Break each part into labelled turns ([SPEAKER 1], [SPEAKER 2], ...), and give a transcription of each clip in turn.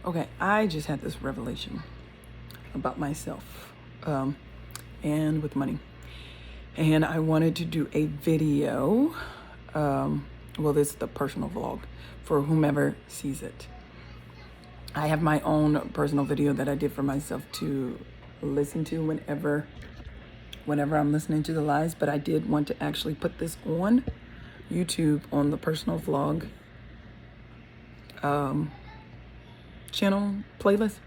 [SPEAKER 1] Okay, I just had this revelation about myself and with money. And I wanted to do a video. Well, this is the personal vlog for whomever sees it. I have my own personal video that I did for myself to listen to whenever I'm listening to the lies, but I did want to actually put this on YouTube on the personal vlog channel playlist,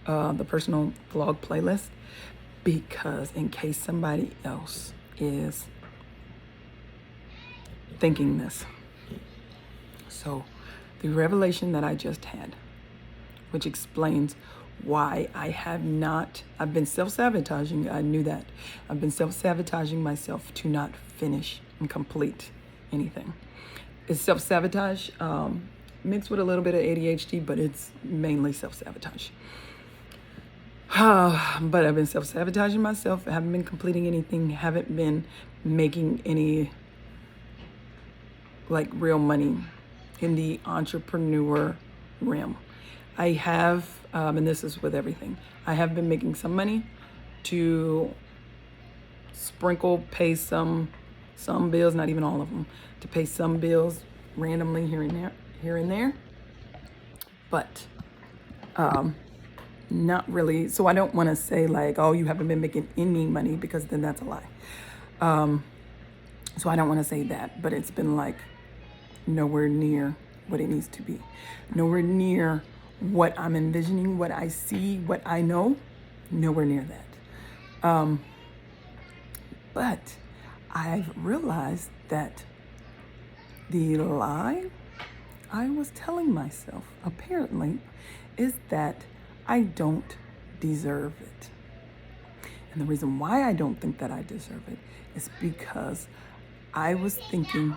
[SPEAKER 1] the personal vlog playlist, because in case somebody else is thinking this. So the revelation that I just had, which explains why I've been self-sabotaging. I knew that. I've been self-sabotaging myself to not finish and complete anything. It's self-sabotage mixed with a little bit of ADHD, but it's mainly self-sabotage. But I've been self-sabotaging myself. I haven't been completing anything. Haven't been making any like real money in the entrepreneur realm. I have, and this is with everything, I have been making some money to pay some bills, not even all of them, to pay some bills randomly here and there, but not really. So I don't want to say like, oh, you haven't been making any money, because then that's a lie. So I don't want to say that, but it's been like nowhere near what it needs to be, nowhere near what I'm envisioning, what I see, what I know, nowhere near that. But I've realized that the lie I was telling myself, apparently, is that I don't deserve it. And the reason why I don't think that I deserve it is because I was thinking,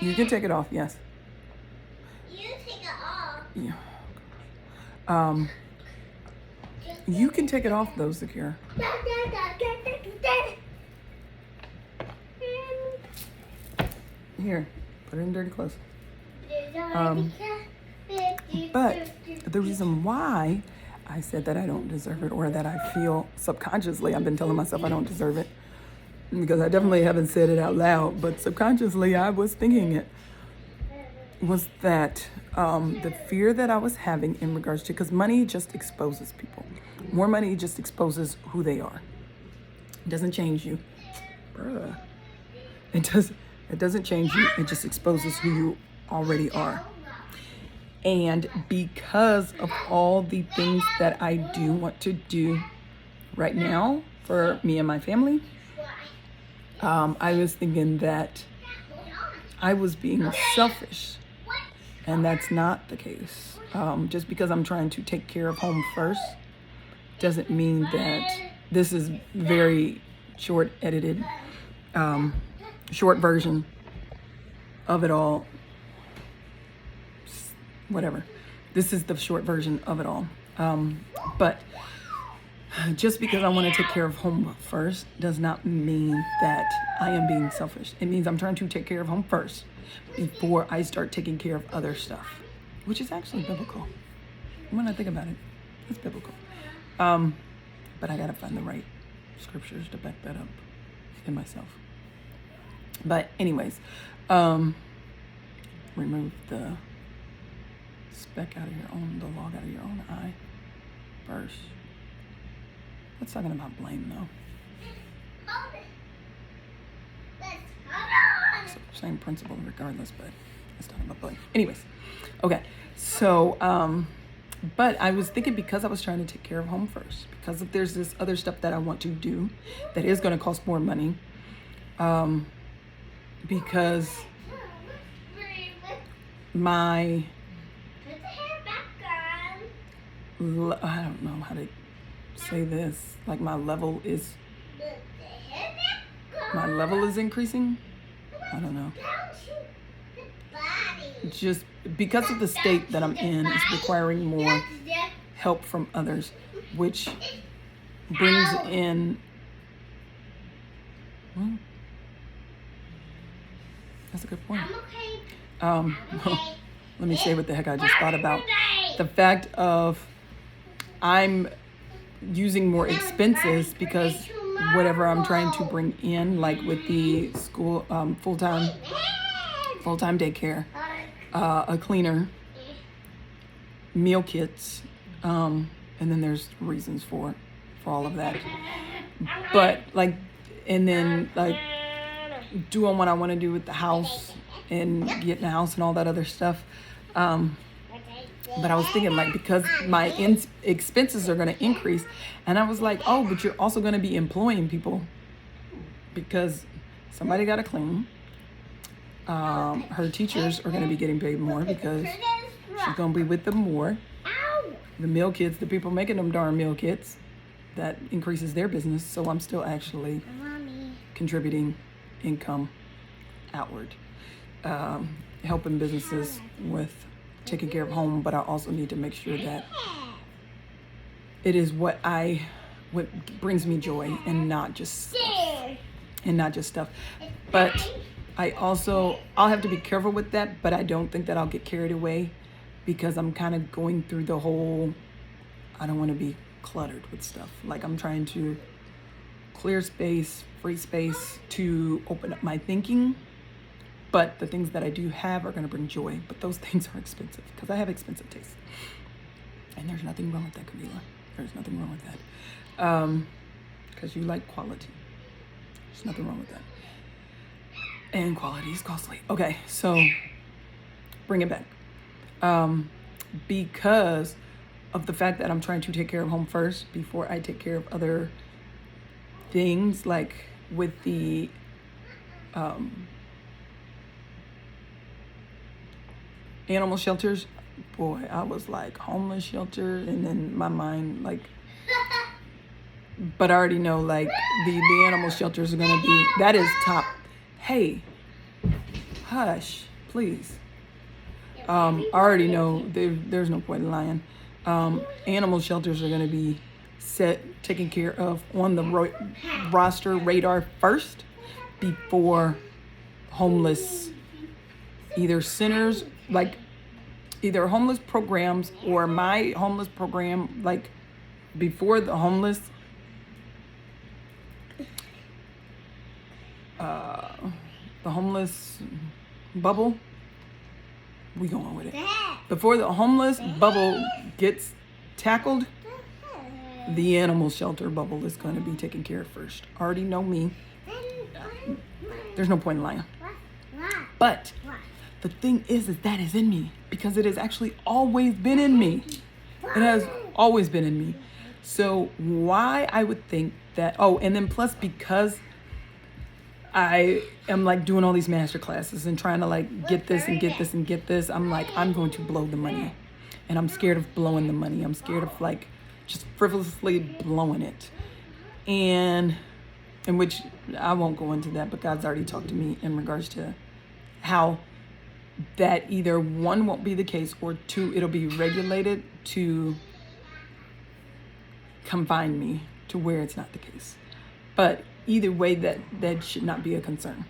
[SPEAKER 1] you can take it off, yes.
[SPEAKER 2] You take it off.
[SPEAKER 1] Yeah. You can take it off though, Zakira. Here, put it in dirty clothes. But the reason why I said that I don't deserve it, or that I feel subconsciously, I've been telling myself I don't deserve it, because I definitely haven't said it out loud, but subconsciously I was thinking it, was that the fear that I was having in regards to, because money just exposes people. More money just exposes who they are. It doesn't change you. Bruh. It doesn't change you. It just exposes who you already are. And because of all the things that I do want to do right now for me and my family, I was thinking that I was being selfish, and that's not the case. Just because I'm trying to take care of home first doesn't mean that this is very short version of it all. Whatever. This is the short version of it all. But just because I want to take care of home first does not mean that I am being selfish. It means I'm trying to take care of home first before I start taking care of other stuff, which is actually biblical. When I think about it, it's biblical. But I gotta find the right scriptures to back that up in myself. But anyways, remove the speck out of your own, the log out of your own eye first. That's talking about blame though. Same principle regardless, but it's talking about blame. Anyways, okay. So, but I was thinking, because I was trying to take care of home first, because if there's this other stuff that I want to do that is going to cost more money, because my, I don't know how to say this, like my level is increasing. I don't know. Just because of the state that I'm in is requiring more help from others, which brings in, well, that's a good point.
[SPEAKER 2] I'm okay.
[SPEAKER 1] let me say what the heck I just thought about. The fact of I'm using more expenses because whatever I'm trying to bring in, like with the school full-time daycare, a cleaner, meal kits, and then there's reasons for all of that. But like, and then like doing what I want to do with the house and getting the house and all that other stuff. But I was thinking, like, because my expenses are going to increase, and I was like, oh, but you're also going to be employing people because somebody got to clean. Her teachers are going to be getting paid more because she's going to be with them more. The meal kits, the people making them darn meal kits, that increases their business. So I'm still actually contributing income outward, helping businesses with taking care of home, but I also need to make sure that it is what brings me joy and not just stuff. But I'll have to be careful with that, but I don't think that I'll get carried away because I'm kind of going through the whole, I don't want to be cluttered with stuff. Like I'm trying to clear space, free space to open up my thinking. But the things that I do have are going to bring joy. But those things are expensive because I have expensive tastes. And there's nothing wrong with that, Camila. There's nothing wrong with that. Because you like quality. There's nothing wrong with that. And quality is costly. Okay, so bring it back. Because of the fact that I'm trying to take care of home first before I take care of other things, like with the animal shelters. Boy, I was like homeless shelter, and then my mind like, but I already know like the animal shelters are gonna be, that is top. Hey, hush, please. I already know there's no point in lying. Animal shelters are gonna be taken care of on the roster radar first before homeless, either centers, like either homeless programs or my homeless program, like before the homeless bubble, we going with it. Before the homeless bubble gets tackled, the animal shelter bubble is going to be taken care of first. Already know me. There's no point in lying. But the thing is that is in me because it has actually always been in me. It has always been in me. So why I would think that, and then plus because I am like doing all these master classes and trying to like get this and get this and get this, I'm like, I'm going to blow the money. And I'm scared of blowing the money. I'm scared of like just frivolously blowing it. And in which I won't go into that, but God's already talked to me in regards to how that either one won't be the case or two, it'll be regulated to confine me to where it's not the case. But either way, that should not be a concern.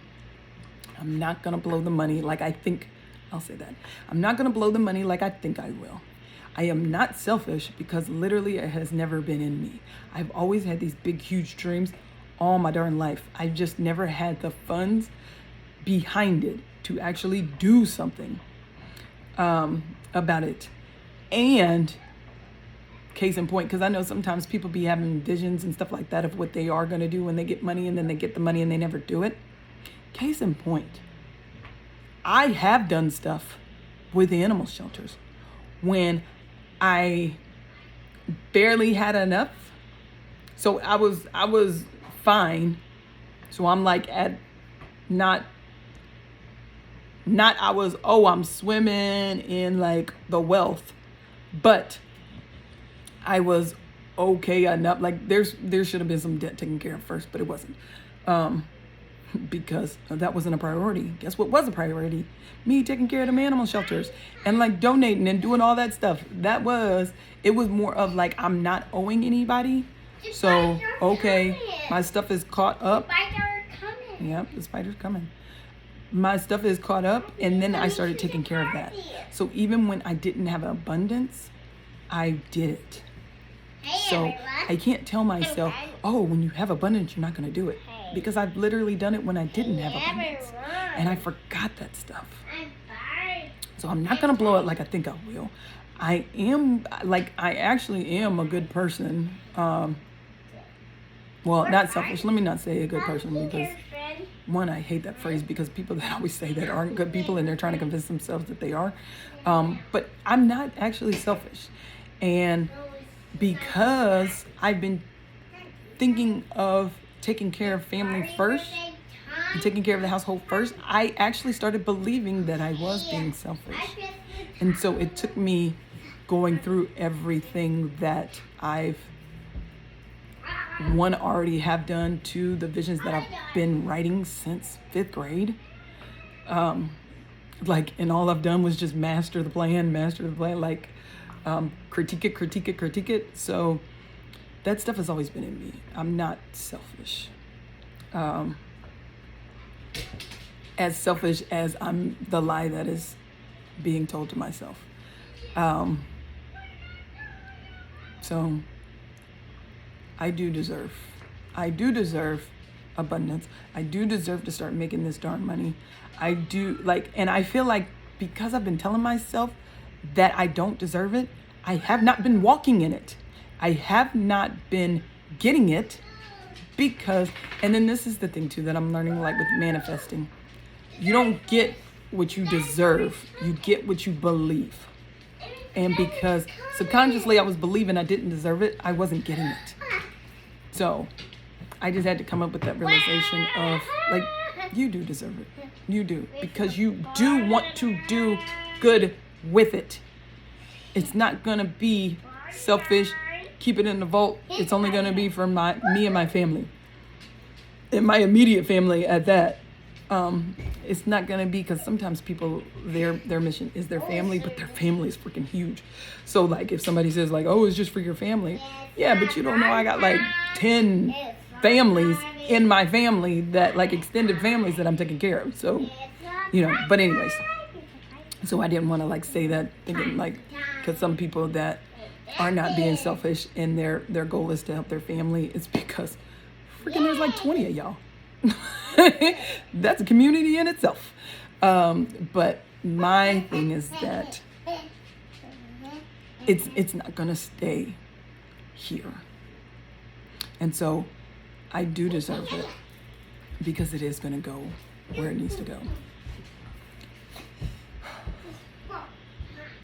[SPEAKER 1] I'm not going to blow the money like I think, I'll say that. I'm not going to blow the money like I think I will. I am not selfish because literally it has never been in me. I've always had these big, huge dreams all my darn life. I just never had the funds behind it to actually do something about it. And case in point, because I know sometimes people be having visions and stuff like that of what they are going to do when they get money, and then they get the money and they never do it. Case in point, I have done stuff with animal shelters when I barely had enough. So I was fine. So I'm like at I'm swimming in like the wealth, but I was okay enough. Like there should have been some debt taken care of first, but it wasn't, because that wasn't a priority. Guess what was a priority? Me taking care of them animal shelters and like donating and doing all that stuff. It was more of like, I'm not owing anybody. So, okay, my stuff is caught up.
[SPEAKER 2] The spiders are coming.
[SPEAKER 1] Yep, the spider's coming. my stuff is caught up, and then I started taking care of that. So even when I didn't have abundance, I did it. So I can't tell myself, oh, when you have abundance, you're not going to do it. Because I've literally done it when I didn't have abundance. And I forgot that stuff. So I'm not going to blow it like I think I will. I actually am a good person. Well, not selfish. Let me not say a good person, because one, I hate that phrase, because people that always say that aren't good people, and they're trying to convince themselves that they are. But I'm not actually selfish. And because I've been thinking of taking care of family first and taking care of the household first, I actually started believing that I was being selfish. And so it took me going through everything that I've already have done, to the visions that I've been writing since 5th grade. And all I've done was just master the plan, critique it. So that stuff has always been in me. I'm not selfish. As selfish as I'm the lie that is being told to myself. So I do deserve abundance. I do deserve to start making this darn money. I do, and I feel like because I've been telling myself that I don't deserve it, I have not been walking in it. I have not been getting it, because, and then this is the thing too that I'm learning, with manifesting. You don't get what you deserve. You get what you believe. And because subconsciously I was believing I didn't deserve it, I wasn't getting it. So I just had to come up with that realization of, you do deserve it. You do. Because you do want to do good with it. It's not going to be selfish, keep it in the vault. It's only going to be for me and my family. And my immediate family at that. It's not going to be, because sometimes people, their mission is their family, but their family is freaking huge. So if somebody says oh, it's just for your family. Yeah, but you don't know I got 10 families in my family that extended families that I'm taking care of. So, but anyways, so I didn't want to say that thinking because some people that are not being selfish and their goal is to help their family, it's because freaking there's 20 of y'all. That's a community in itself. But my thing is that it's not gonna stay here. And so I do deserve it, because it is gonna go where it needs to go.